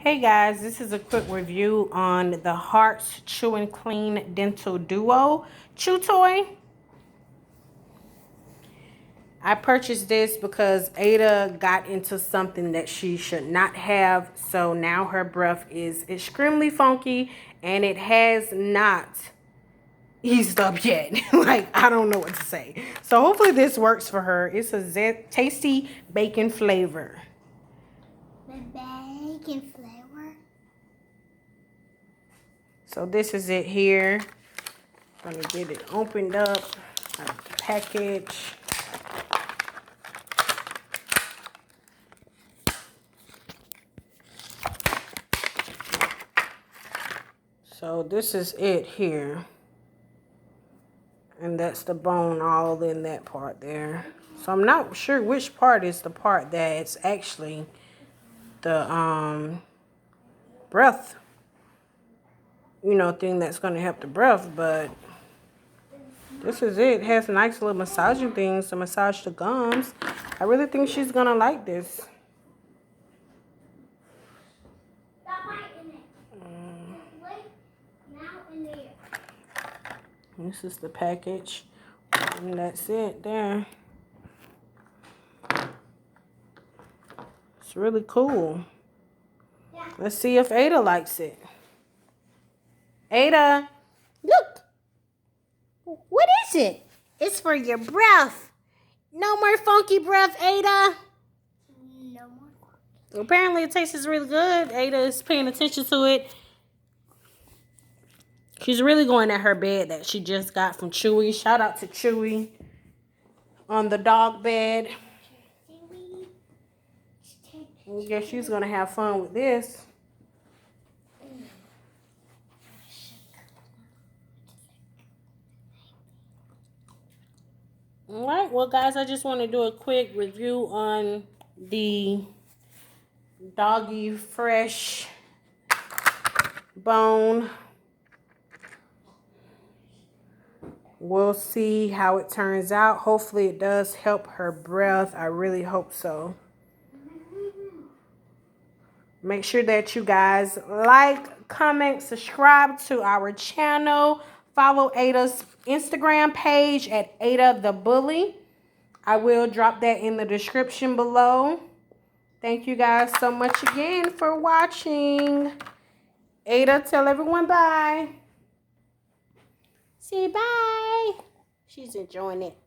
Hey guys, this is a quick review on the Hartz Chew and Clean Dental Duo Chew Toy. I purchased this because Ada got into something that she should not have. So now her breath is extremely funky and it has not eased up yet. Like, I don't know what to say. So hopefully this works for her. It's a tasty bacon flavor. The bacon flavor. So this is it here. I'm gonna get it opened up out of the package. So this is it here. And that's the bone all in that part there. So I'm not sure which part is the part that's actually the breath, thing that's gonna help the breath, but this is it. It has nice little massaging things to massage the gums. I really think she's gonna like this. This is the package, and that's it there. It's really cool. Let's see if Ada likes it. Ada, Look. What is it? It's for your breath. no more funky breath, Ada. No more. Apparently it tastes really good. Ada is paying attention to it. She's really going at her bed that she just got from Chewy. Shout out to Chewy on the dog bed. I guess she's going to have fun with this. All right. Well, guys, I just want to do a quick review on the Doggy Fresh bone. We'll see how it turns out. Hopefully it does help her breath. I really hope so. Make sure that you guys like, comment, subscribe to our channel. Follow Ada's Instagram page at Ada the Bully. I will drop that in the description below. Thank you guys so much again for watching. Ada, tell everyone bye. Say bye. She's enjoying it.